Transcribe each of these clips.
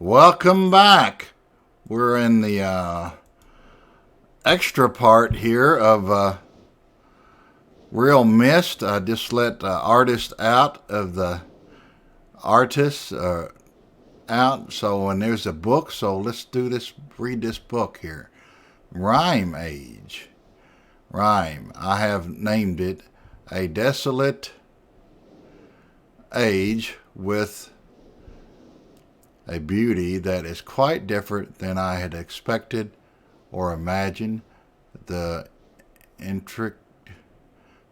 Welcome back. We're in the extra part here of realMYST. I just let the artist out of the artists out. So, and there's a book. So let's do this. Read this book here. Rime Age. Rime. I have named it a desolate age with a beauty that is quite different than I had expected or imagined. The intricate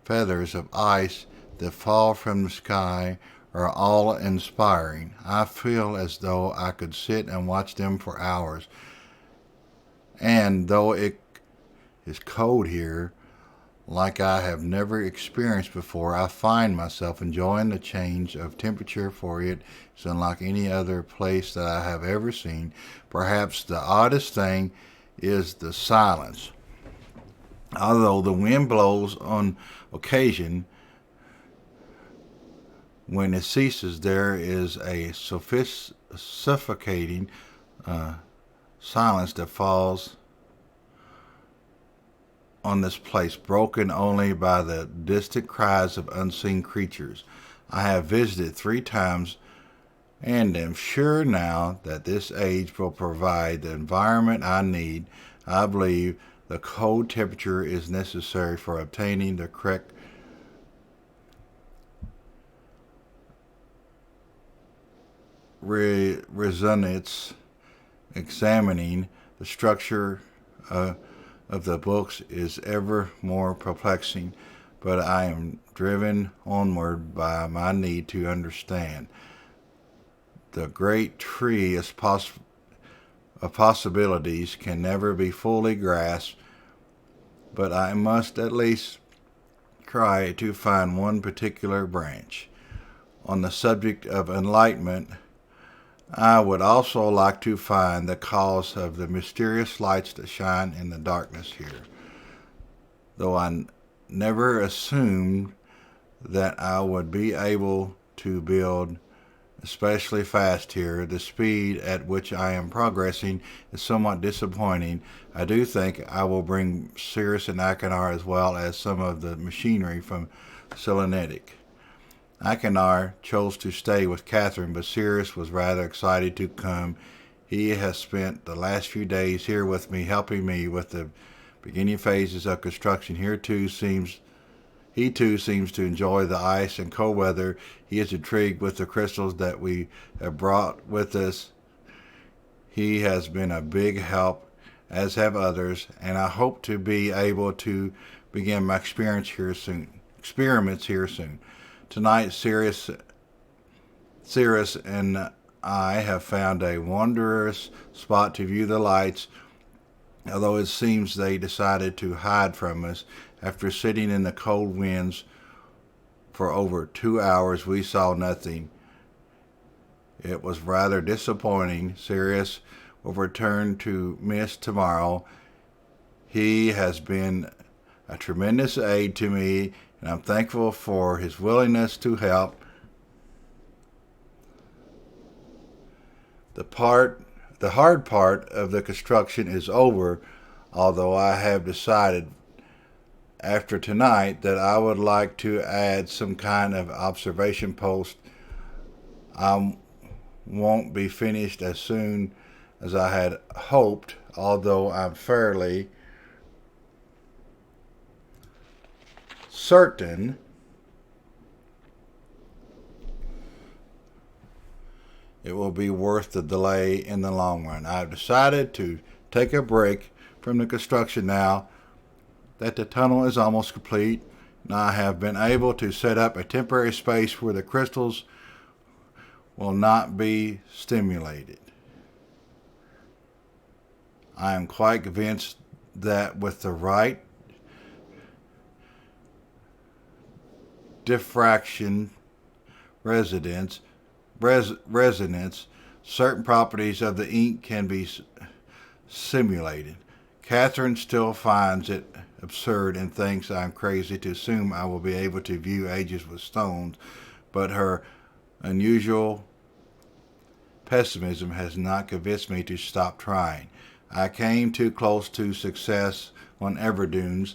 feathers of ice that fall from the sky are all inspiring. I feel as though I could sit and watch them for hours. And though it is cold here, like I have never experienced before, I find myself enjoying the change of temperature, for it is unlike any other place that I have ever seen. Perhaps the oddest thing is the silence. Although the wind blows on occasion, when it ceases, there is a suffocating silence that falls on this place, broken only by the distant cries of unseen creatures. I have visited 3 times and am sure now that this age will provide the environment I need. I believe the cold temperature is necessary for obtaining the correct resonance. Examining the structure of the books is ever more perplexing, but I am driven onward by my need to understand. The great tree of possibilities can never be fully grasped, but I must at least try to find one particular branch. On the subject of enlightenment, I would also like to find the cause of the mysterious lights that shine in the darkness here. Though I never assumed that I would be able to build especially fast here, the speed at which I am progressing is somewhat disappointing. I do think I will bring Cirrus and Achenar as well as some of the machinery from Selenetic. Achenar chose to stay with Catherine, but Cirrus was rather excited to come. He has spent the last few days here with me, helping me with the beginning phases of construction. He too seems to enjoy the ice and cold weather. He is intrigued with the crystals that we have brought with us. He has been a big help, as have others, and I hope to be able to begin my experiments here soon. Tonight, Cirrus and I have found a wondrous spot to view the lights, although it seems they decided to hide from us. After sitting in the cold winds for over 2 hours, we saw nothing. It was rather disappointing. Cirrus will return to MYST tomorrow. He has been a tremendous aid to me, and I'm thankful for his willingness to help. The hard part of the construction is over, although I have decided after tonight that I would like to add some kind of observation post. I won't be finished as soon as I had hoped, although I'm fairly certain it will be worth the delay in the long run. I've decided to take a break from the construction now that the tunnel is almost complete, and I have been able to set up a temporary space where the crystals will not be stimulated. I am quite convinced that with the right diffraction resonance, certain properties of the ink can be simulated. Catherine still finds it absurd and thinks I'm crazy to assume I will be able to view ages with stones, but her unusual pessimism has not convinced me to stop trying. I came too close to success on Everdunes.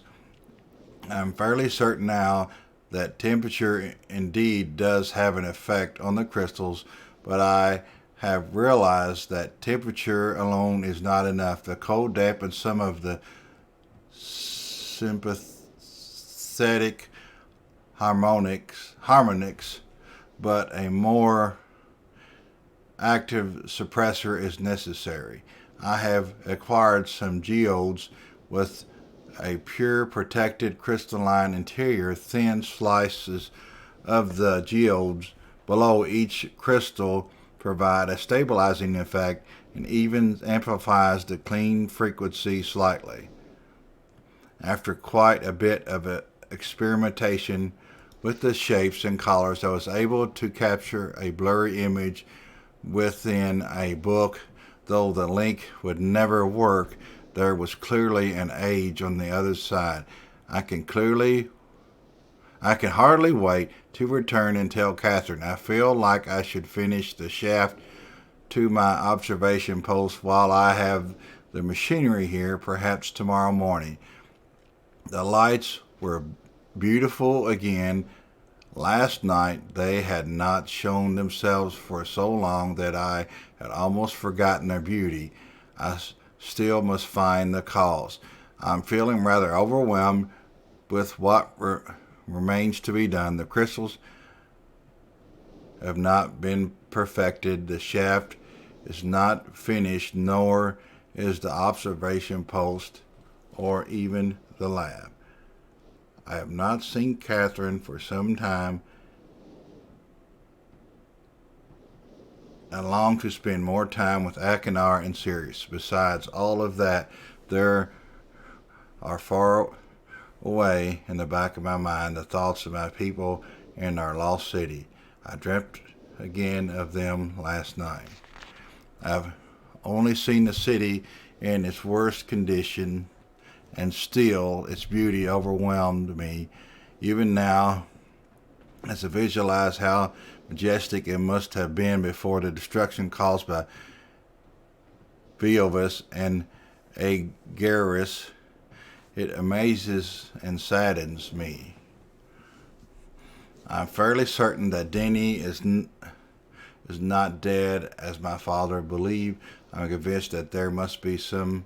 I'm fairly certain now that temperature indeed does have an effect on the crystals, but I have realized that temperature alone is not enough. The cold dampens some of the sympathetic harmonics, but a more active suppressor is necessary. I have acquired some geodes with a pure protected crystalline interior. Thin slices of the geodes below each crystal provide a stabilizing effect and even amplifies the clean frequency slightly. After quite a bit of experimentation with the shapes and colors, I was able to capture a blurry image within a book. Though the link would never work, there was clearly an age on the other side. I can hardly wait to return and tell Catherine. I feel like I should finish the shaft to my observation post while I have the machinery here, perhaps tomorrow morning. The lights were beautiful again. Last night they had not shown themselves for so long that I had almost forgotten their beauty. I still must find the cause. I'm feeling rather overwhelmed with what remains to be done. The crystals have not been perfected. The shaft is not finished, nor is the observation post or even the lab. I have not seen Catherine for some time. I long to spend more time with Akinar and Sirius. Besides all of that, there are far away in the back of my mind the thoughts of my people in our lost city. I dreamt again of them last night. I've only seen the city in its worst condition, and still its beauty overwhelmed me. Even now, as I visualize how majestic it must have been before the destruction caused by Veovis and Agaris, it amazes and saddens me. I'm fairly certain that Denny is not dead as my father believed. I'm convinced that there must be some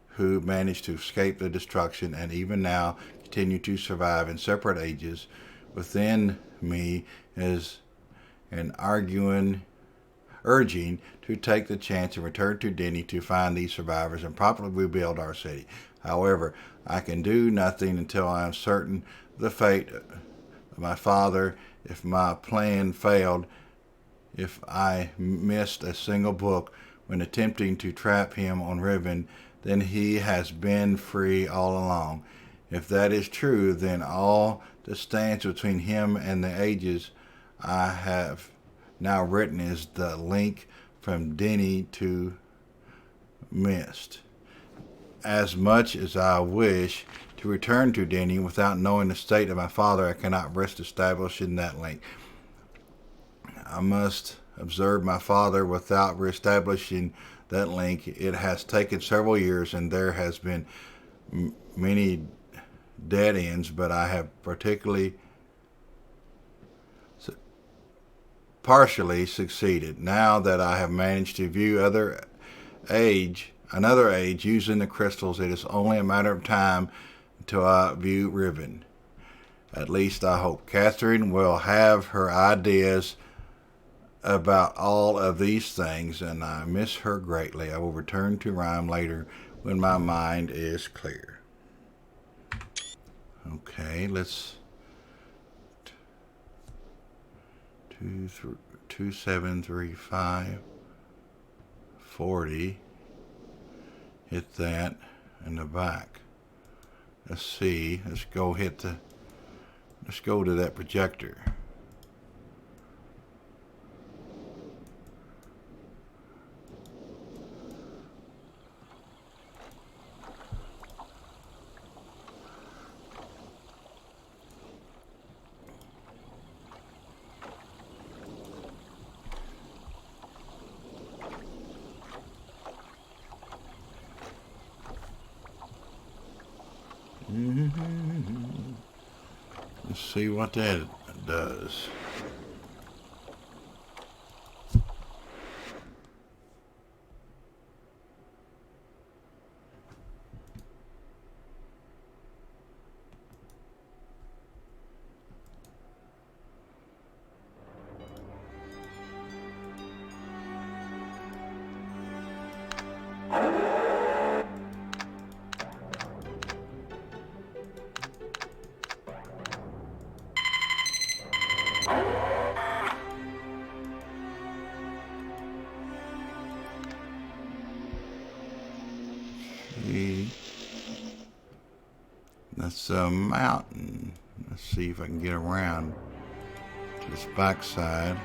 who managed to escape the destruction and even now continue to survive in separate ages. Within me is an urging to take the chance and return to Denny to find these survivors and properly rebuild our city. However, I can do nothing until I am certain of the fate of my father. If my plan failed, if I missed a single book when attempting to trap him on Riven, then he has been free all along. If that is true, then all that stands between him and the ages I have now written is the link from Denny to Mist. As much as I wish to return to Denny without knowing the state of my father, I cannot risk establishing that link. I must observe my father without reestablishing that link. It has taken several years and there has been many dead ends, but I have partially succeeded. Now that I have managed to view another age using the crystals, it is only a matter of time until I view Riven. At least I hope. Catherine will have her ideas about all of these things, and I miss her greatly. I will return to Rime later when my mind is clear. Okay, let's 2735 40. Hit that in the back. Let's see. Let's go to that projector. see what that does. That's a mountain. Let's see if I can get around to this backside.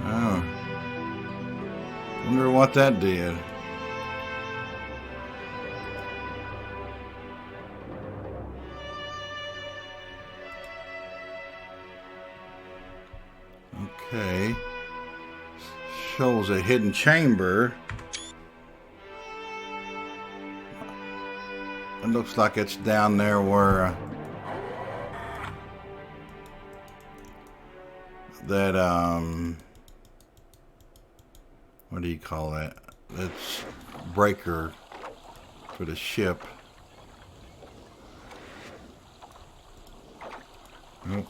Oh, wonder what that did. Okay, shows a hidden chamber. It looks like it's down there where that what do you call that? That's breaker for the ship. Oh.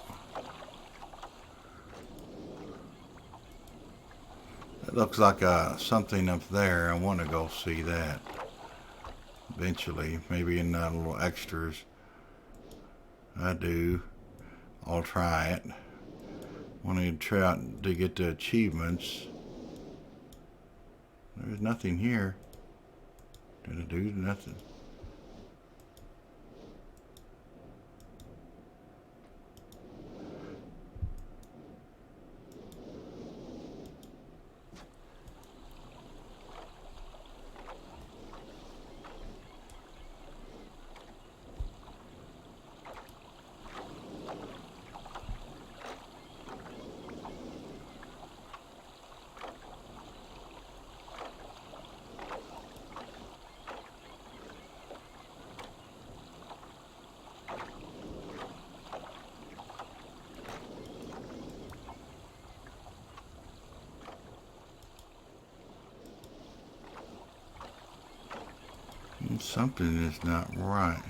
It looks like something up there. I want to go see that eventually, maybe in little extras. I do. I'll try it. Want to try out to get the achievements. There's nothing here. Did I do nothing? Something is not right.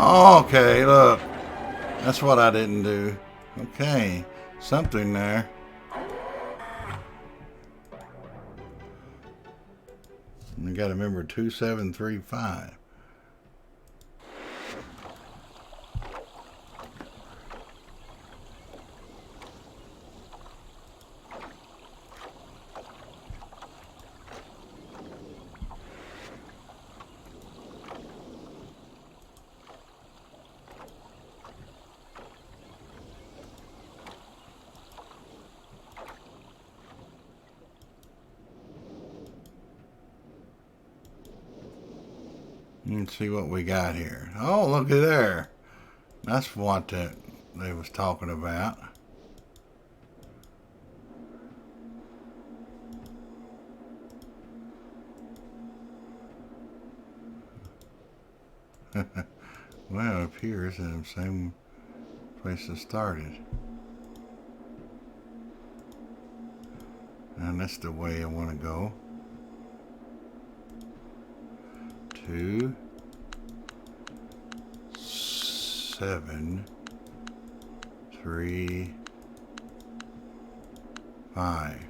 Oh, okay, look. That's what I didn't do. Okay, something there. You gotta remember 2735. Let's see what we got here. Oh, look at there. That's what they was talking about. Well, it appears that the same place it started. And that's the way I want to go. 2, 7, 3, 5.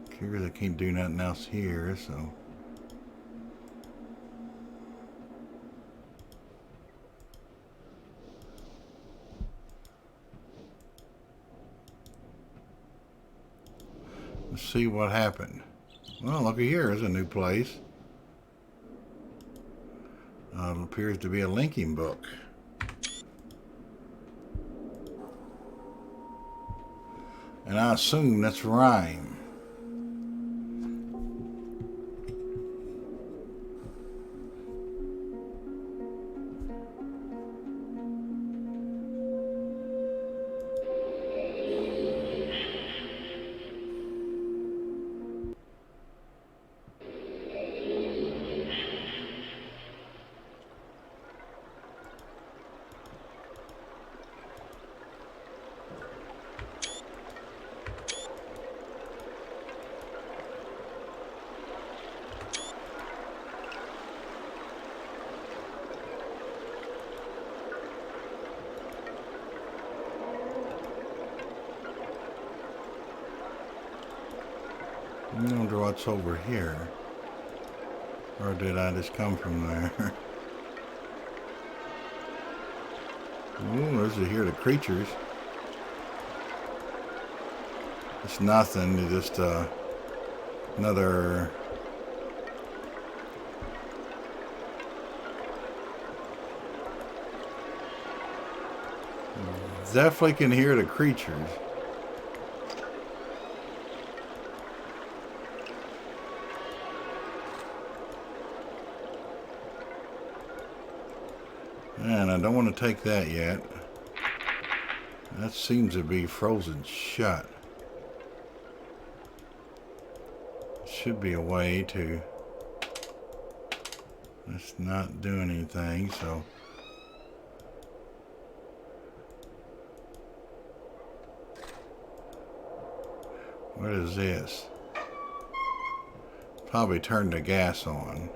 Appears I can't do nothing else here, so. Let's see what happened. Well, looky here, there's a new place. It appears to be a linking book. And I assume that's rhyme. I wonder what's over here. Or did I just come from there? Ooh, there's a here the creatures. It's nothing, it's just another definitely can hear the creatures. And I don't want to take that yet. That seems to be frozen shut. Should be a way to. It's not doing anything, so. What is this? Probably turned the gas on.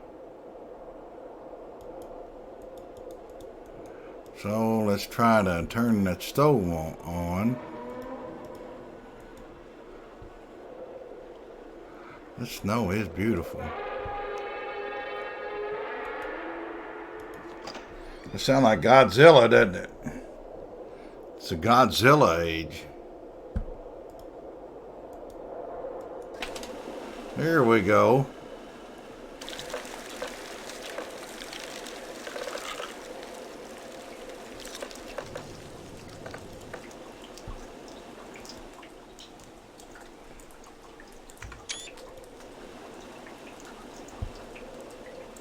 So let's try to turn that stove on. The snow is beautiful. It sounds like Godzilla, doesn't it? It's a Godzilla age. There we go.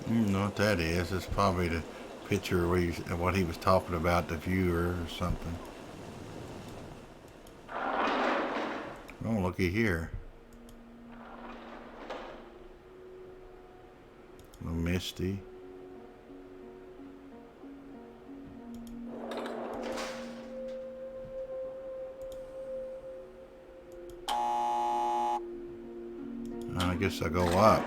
You know what that is? It's probably the picture of what he was talking about, the viewer or something. Oh, looky here. A little misty. I guess I go up.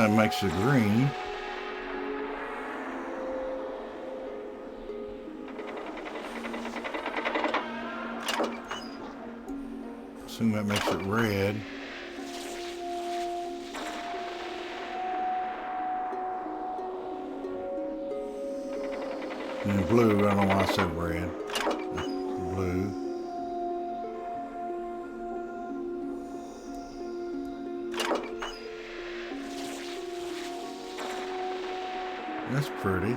that makes it green. Assume that makes it red. And then blue, I don't know why I said red. Blue. That's pretty.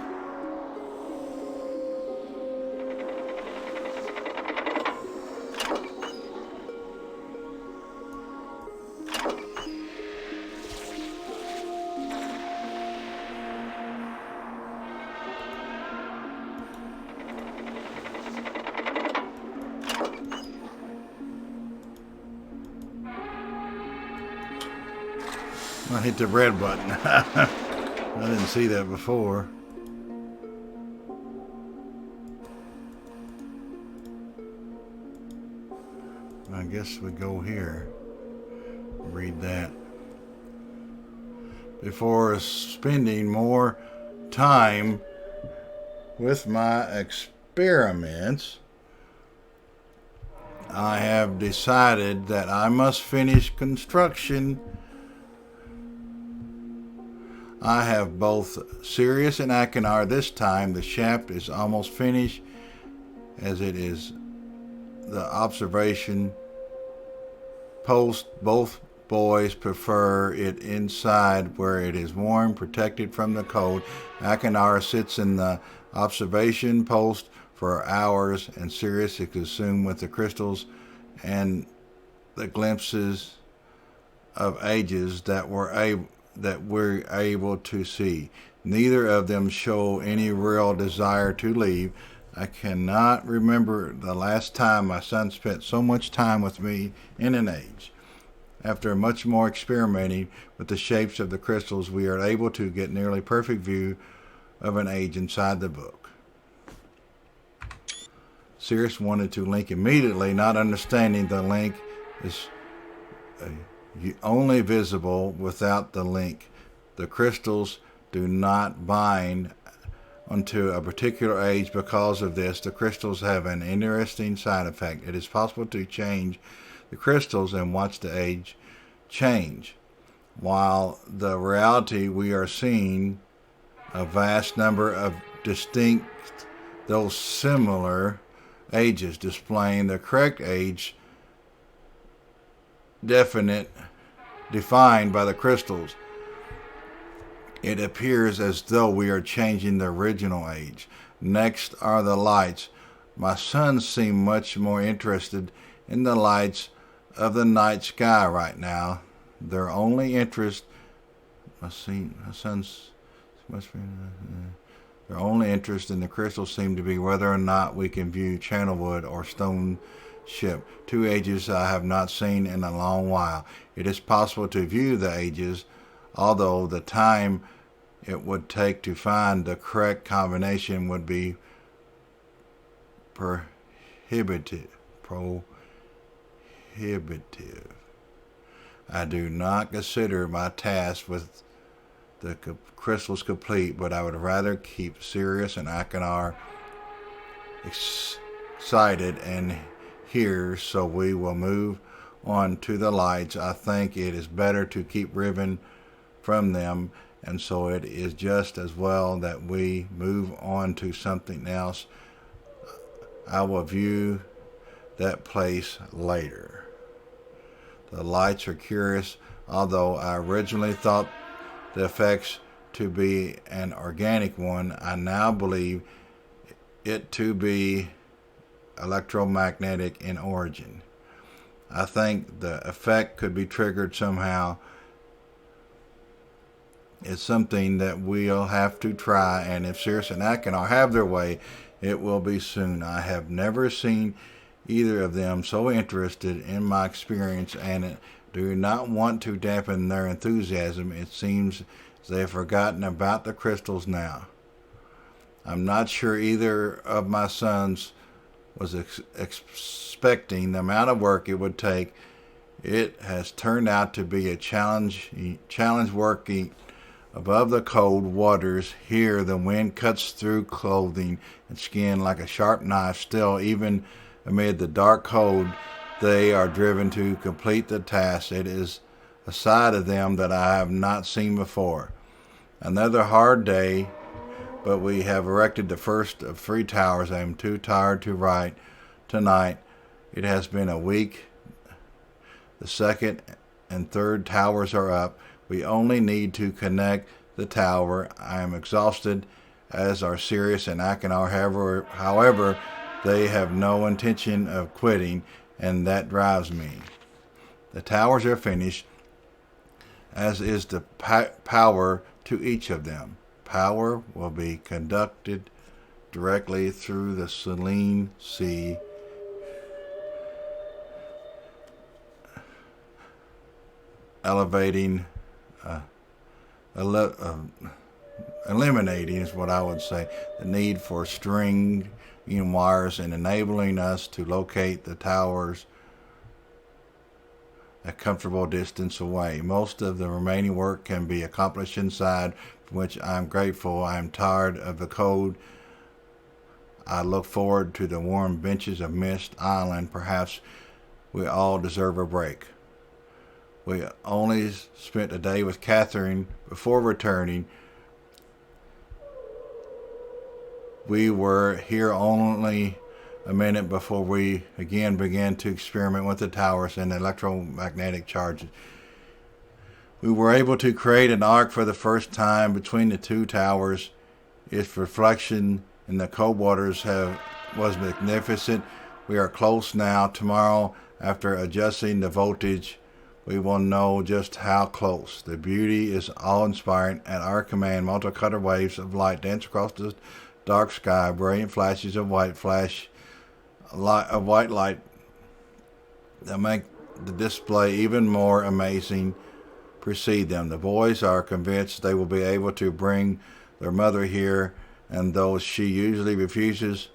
I hit the red button. I didn't see that before. I guess we go here. Read that. Before spending more time with my experiments, I have decided that I must finish construction. I have both Sirius and Achenar. This time the shaft is almost finished, as it is the observation post. Both boys prefer it inside where it is warm, protected from the cold. Achenar sits in the observation post for hours, and Sirius is consumed with the crystals and the glimpses of ages that we're able to see. Neither of them show any real desire to leave. I cannot remember the last time my son spent so much time with me in an age. After much more experimenting with the shapes of the crystals, we are able to get nearly perfect view of an age inside the book. Sirius wanted to link immediately, not understanding the link is only visible without the link. The crystals do not bind onto a particular age. Because of this, the crystals have an interesting side effect. It is possible to change the crystals and watch the age change. While the reality we are seeing a vast number of distinct, though similar, ages displaying the correct age defined by the crystals. It appears as though we are changing the original age. Next are the lights. My sons seem much more interested in the lights of the night sky right now. Their only interest, their only interest in the crystals seem to be whether or not we can view Channelwood or Stone Ship, two ages I have not seen in a long while. It is possible to view the ages, although the time it would take to find the correct combination would be prohibitive. I do not consider my task with the crystals complete, but I would rather keep Sirius and Achenar excited and here, so we will move on to the lights. I think it is better to keep Riven from them, and so it is just as well that we move on to something else. I will view that place later. The lights are curious, although I originally thought the effects to be an organic one. I now believe it to be electromagnetic in origin. I think the effect could be triggered somehow. It's something that we'll have to try, and if Sirius and Achenar have their way, it will be soon. I have never seen either of them so interested in my experience, and do not want to dampen their enthusiasm. It seems they have forgotten about the crystals now. I'm not sure either of my sons was expecting the amount of work it would take. It has turned out to be a challenge working Above the cold waters, here the wind cuts through clothing and skin like a sharp knife. Still, even amid the dark cold, they are driven to complete the task. It is a side of them that I have not seen before. Another hard day, but we have erected the first of 3 towers. I am too tired to write tonight. It has been a week. The second and third towers are up. We only need to connect the tower. I am exhausted, as are Sirius and Achenar. However, they have no intention of quitting, and that drives me. The towers are finished, as is the power to each of them. Power will be conducted directly through the Selene Sea, eliminating is what I would say, the need for stringing wires and enabling us to locate the towers a comfortable distance away. Most of the remaining work can be accomplished inside, for which I am grateful. I am tired of the cold. I look forward to the warm benches of MYST Island. Perhaps we all deserve a break. We only spent a day with Catherine before returning. We were here only a minute before we again began to experiment with the towers and electromagnetic charges. We were able to create an arc for the first time between the 2 towers. Its reflection in the cold waters was magnificent. We are close now. Tomorrow, after adjusting the voltage, we will know just how close. The beauty is awe-inspiring. At our command, multicolor waves of light dance across the dark sky. Brilliant flashes of white light that make the display even more amazing precede them. The boys are convinced they will be able to bring their mother here, and though she usually refuses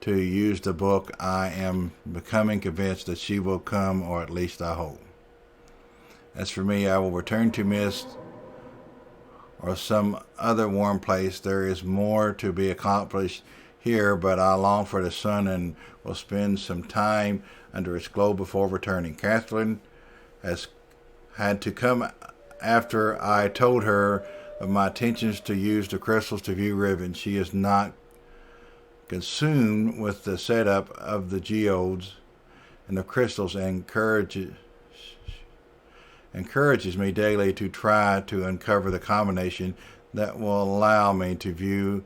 to use the book, I am becoming convinced that she will come, or at least I hope. As for me, I will return to MYST or some other warm place. There is more to be accomplished here, but I long for the sun and will spend some time under its glow before returning. Catherine has had to come after I told her of my intentions to use the crystals to view ribbons. She is not consumed with the setup of the geodes and the crystals, and encourages me daily to try to uncover the combination that will allow me to view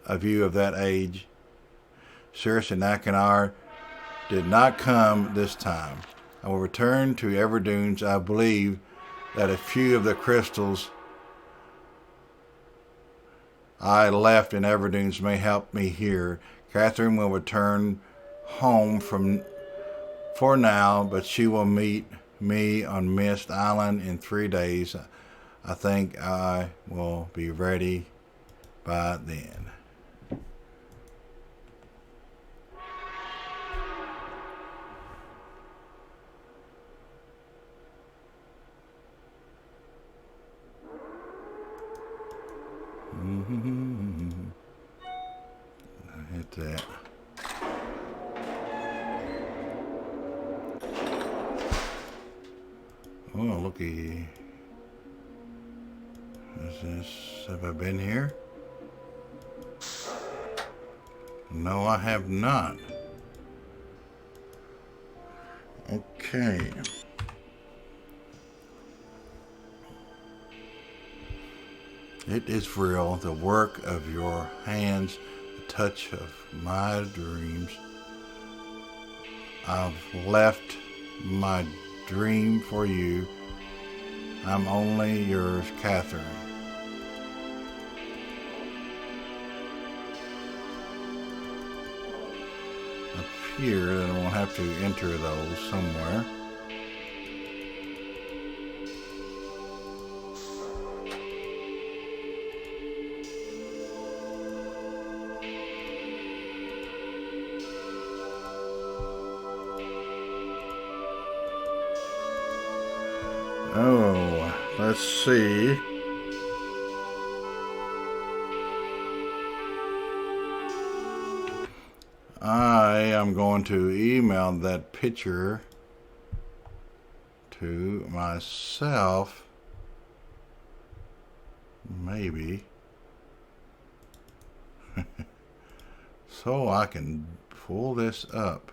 a view of that age. Sirius and Achenar did not come this time. I will return to Everdunes. I believe that a few of the crystals I left in Everdunes may help me here. Catherine will return home for now, but she will meet me on MYST Island in 3 days. I think I will be ready by then. I hit that. Oh, looky. Have I been here? No, I have not. Okay. It is real, the work of your hands, the touch of my dreams. I've left my dream for you. I'm only yours, Catherine. Up here, and we'll have to enter those somewhere. Oh, let's see. way, I'm going to email that picture to myself, maybe, so I can pull this up.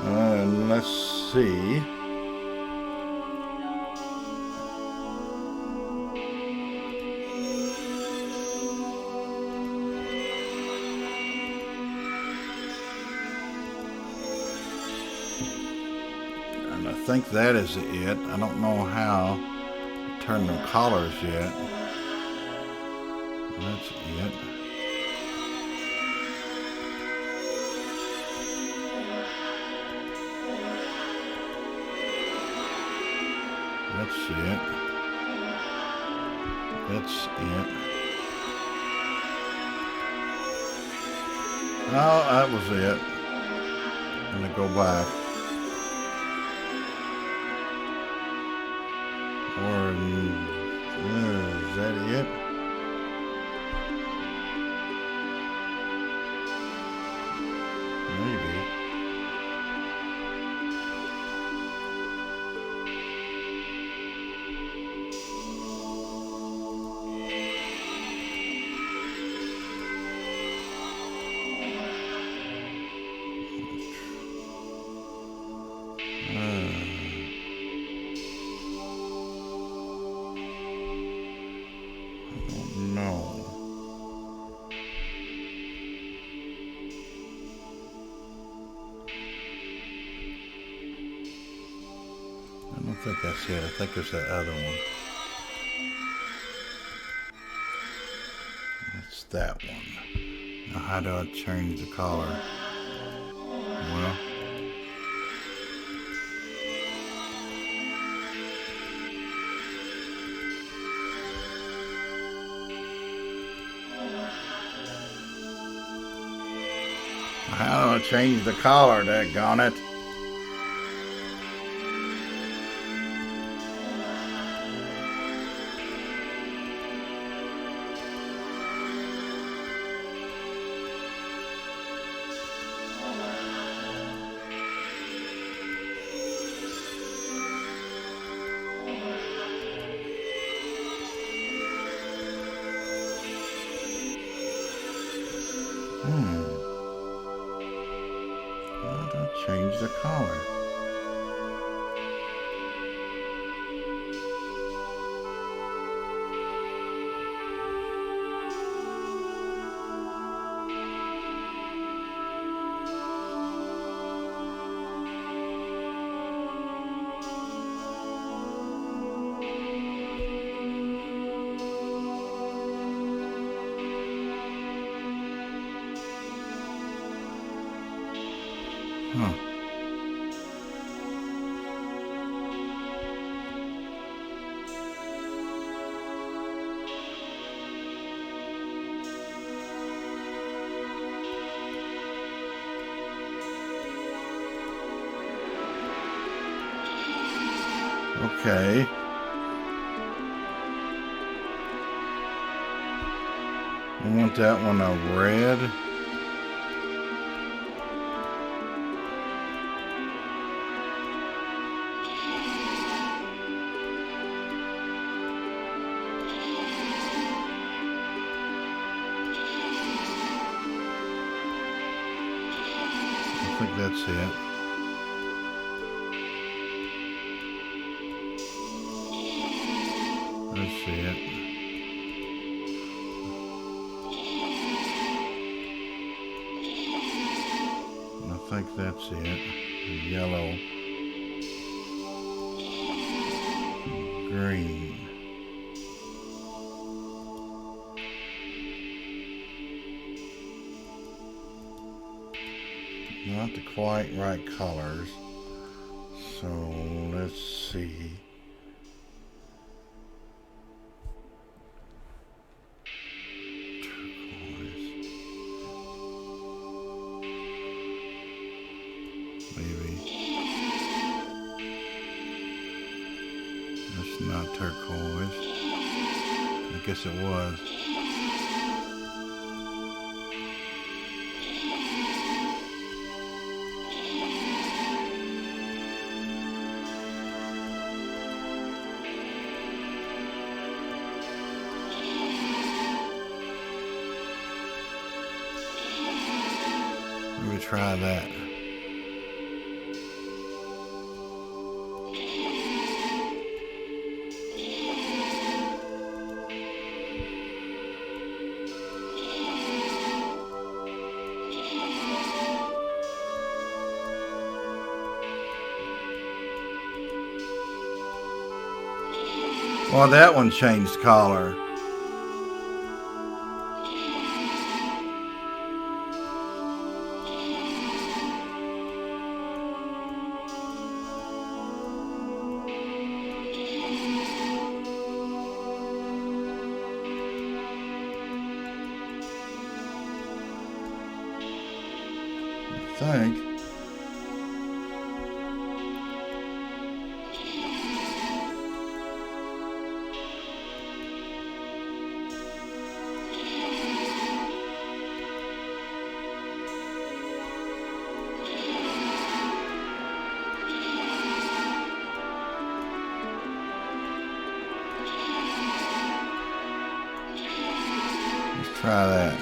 And let's see. And I think that is it. I don't know how to turn the collars yet. That's it. That's it. That's it. Oh, that was it. I'm gonna go back. Or is that it? Maybe. No. I don't think that's it. I think it's that other one. It's that one. Now how do I change the color? Well, how do I change the color, daggone it? How do I change the color? Huh. Okay. I want that one a red. I think that's it. That's it. I think that's it. Yellow. Green. Not the quite right colors. So let's see. Turquoise. guess it was. Let me try that. Well, that one changed color. I think. Let's try that.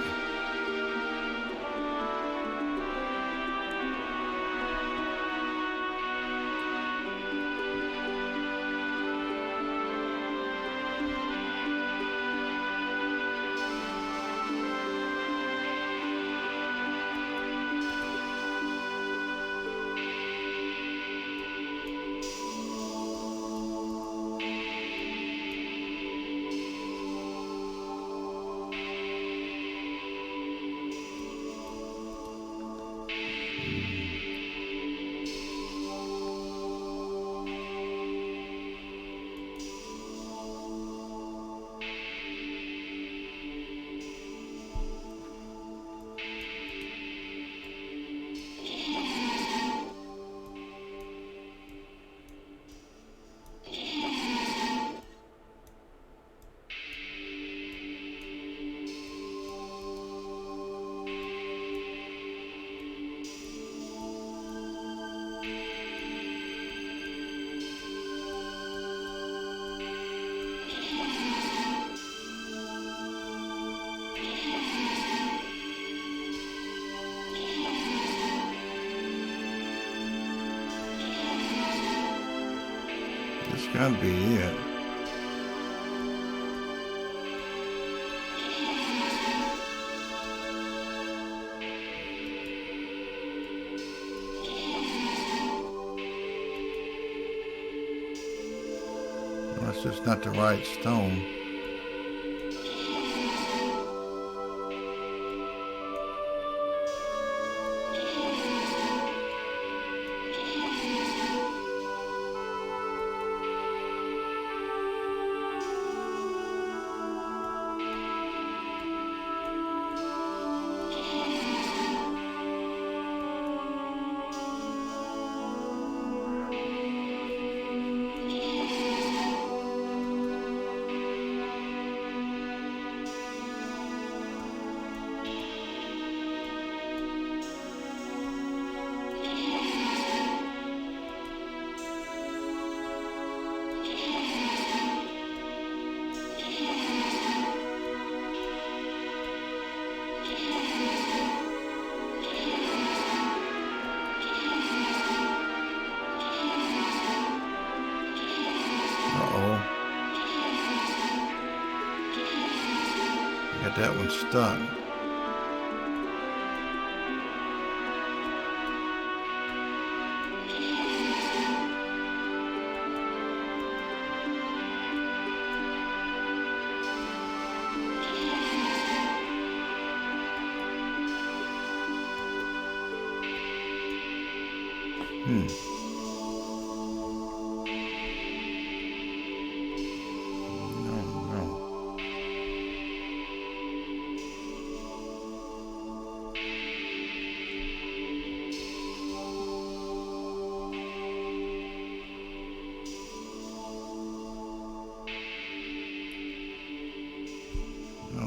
That's gotta be it. Well, it's just not the right stone. Got that one stuck.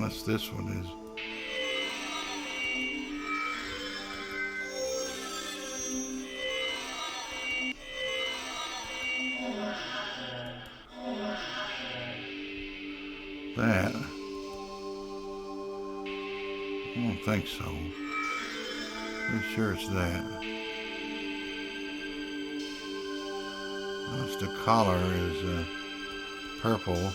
unless this one is. That. I don't think so. Pretty sure it's that. Unless the collar is purple.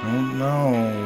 Don't know.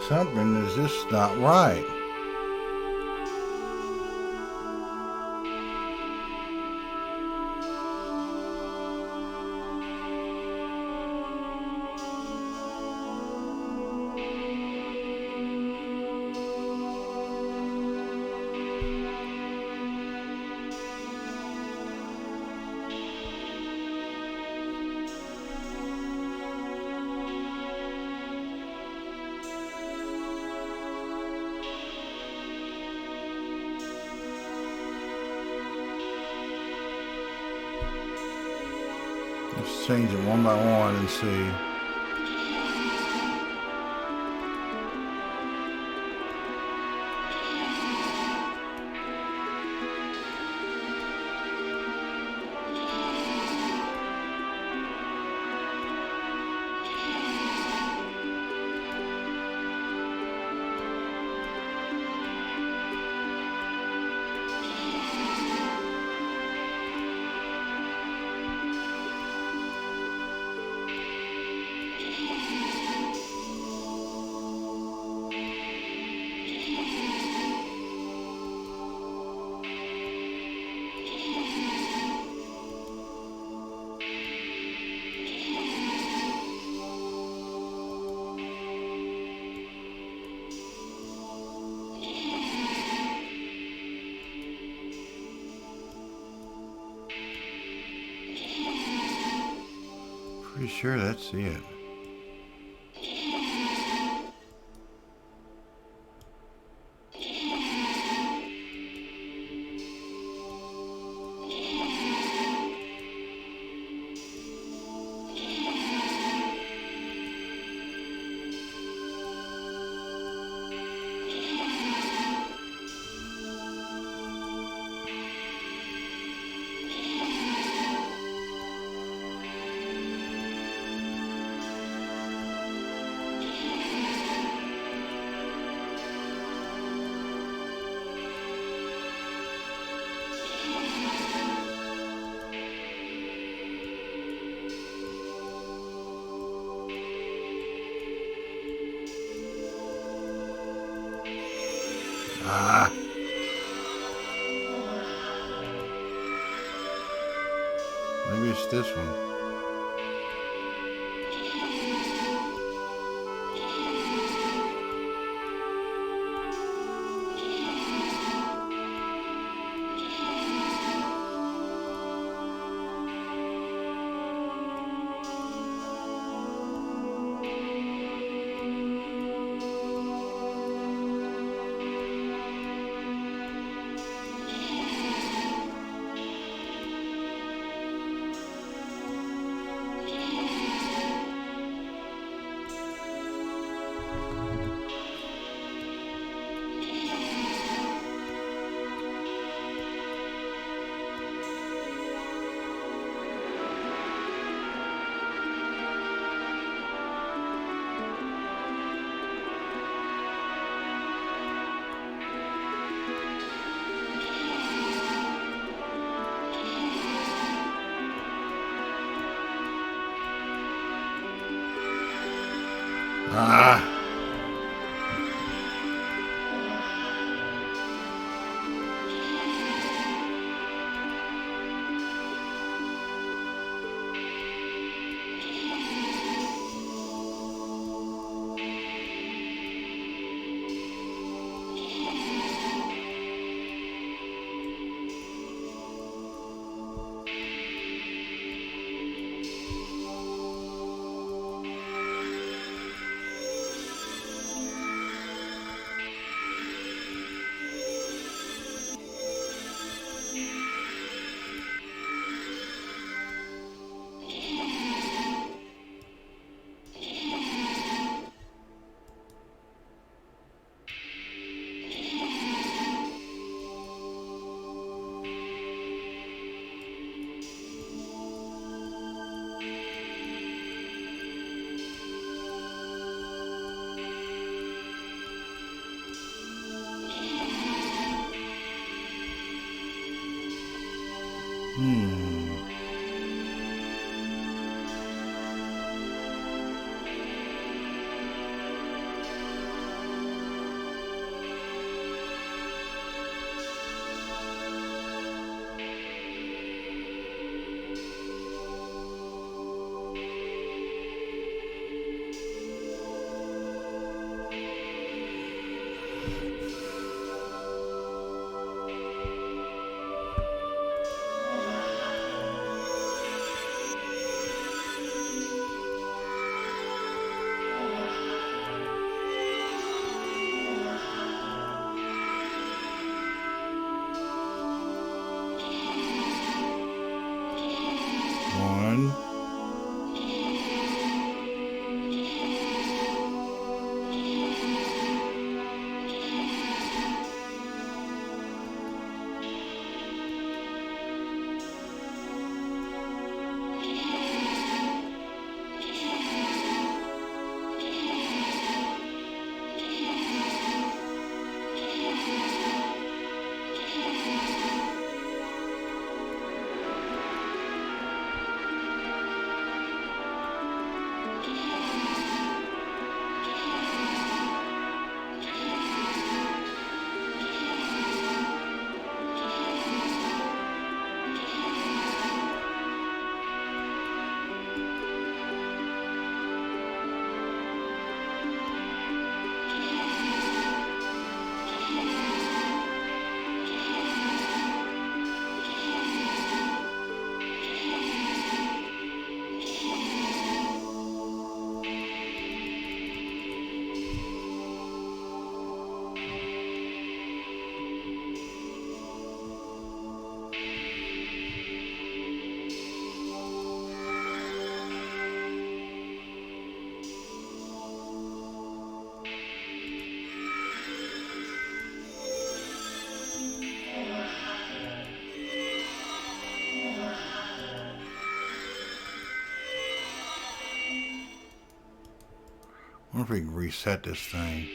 Something is just not right. Let's change it one by one and see. Pretty sure that's it. Ah. Maybe it's this one. Ah. wonder if we can reset this thing.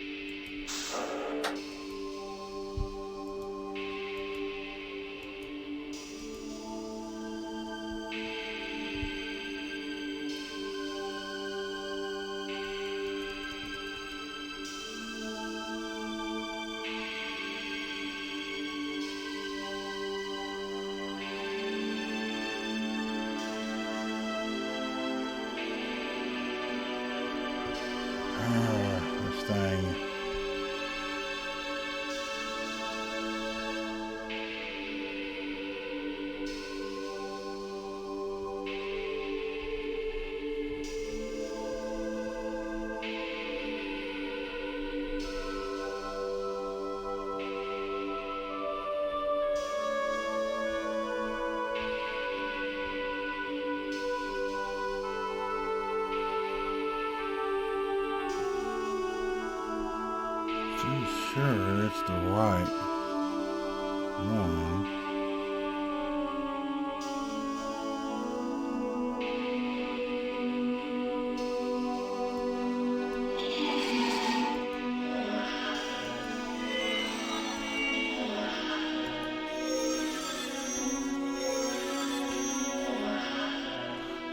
This thing. I'm sure that's the right one.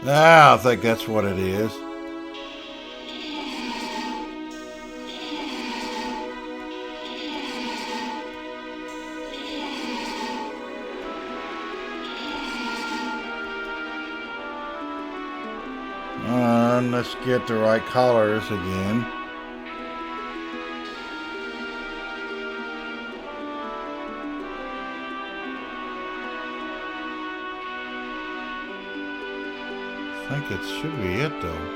I think that's what it is. Let's get the right colors again. I think it should be it though.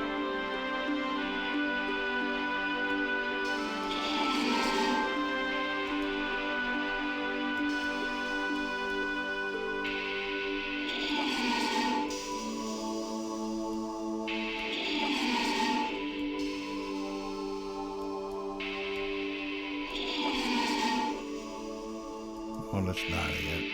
Well, that's not it.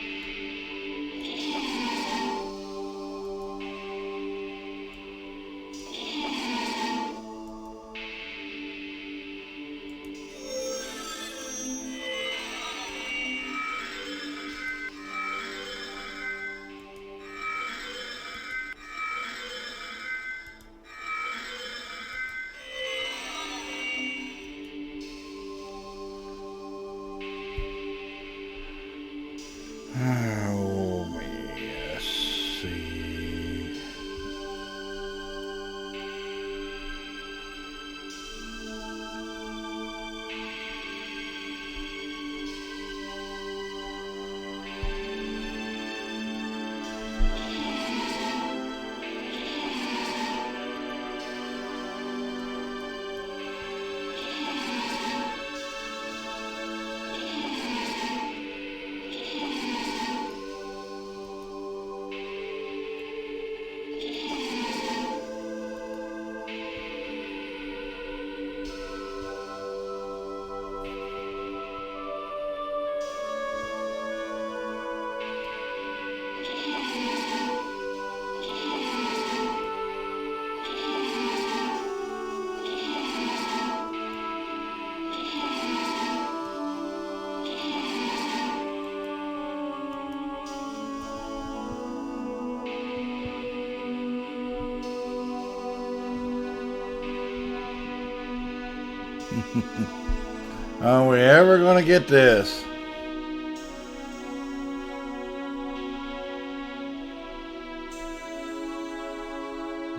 Are we ever going to get this?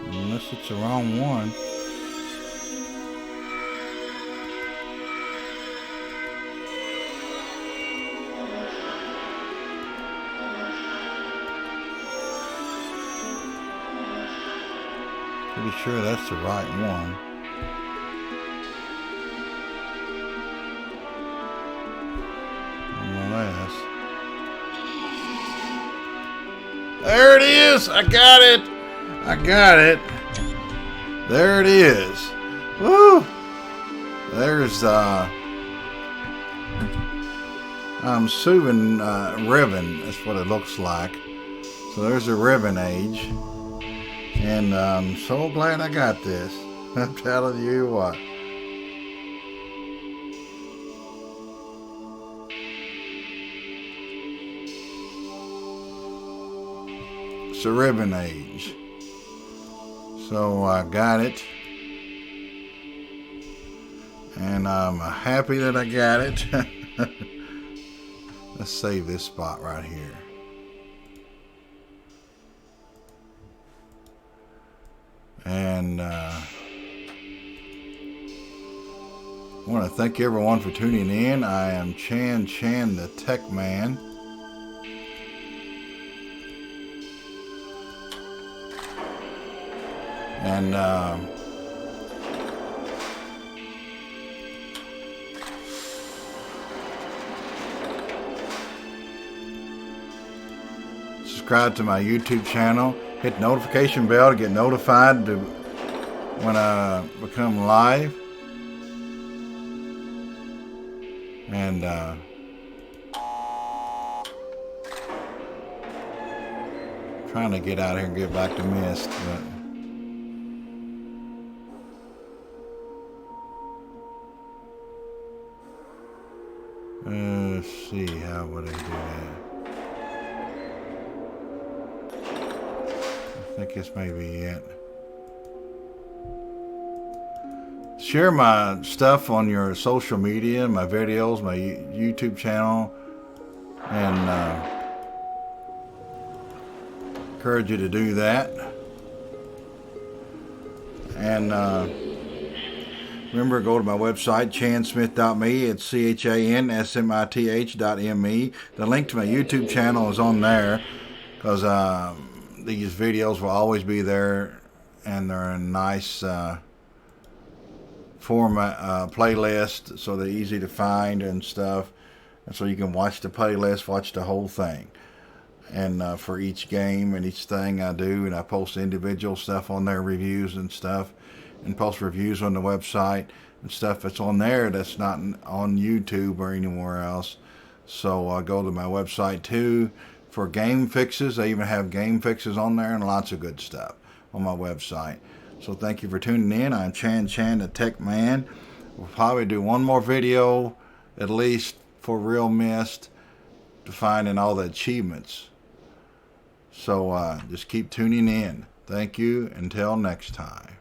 Unless it's the wrong one. Pretty sure that's the right one. There it is! I got it! I got it! There it is! Woo! There's I'm assuming ribbon. That's what it looks like. So there's a Rime Age, and I'm so glad I got this. I'm telling you what. It's a Rime Age. So I got it. And I'm happy that I got it. Let's save this spot right here. And I want to thank everyone for tuning in. I am Chan the Tech Man. And subscribe to my YouTube channel. Hit the notification bell to get notified when I become live. And trying to get out here and get back to MYST, but let's see, how would I do that? I think this may be it. Share my stuff on your social media, my videos, my YouTube channel, and encourage you to do that. And remember, go to my website, chansmith.me. It's CHANSMITH.ME. The link to my YouTube channel is on there, because these videos will always be there, and they're in nice format, playlist, so they're easy to find and stuff, and so you can watch the playlist, watch the whole thing, and for each game and each thing I do. And I post individual stuff on there, reviews and stuff, and post reviews on the website and stuff that's on there that's not on YouTube or anywhere else. So go to my website too for game fixes. I even have game fixes on there and lots of good stuff on my website. So thank you for tuning in. I'm Chan the Tech Man. We'll probably do one more video at least for realMYST to finding all the achievements. So just keep tuning in. Thank you. Until next time.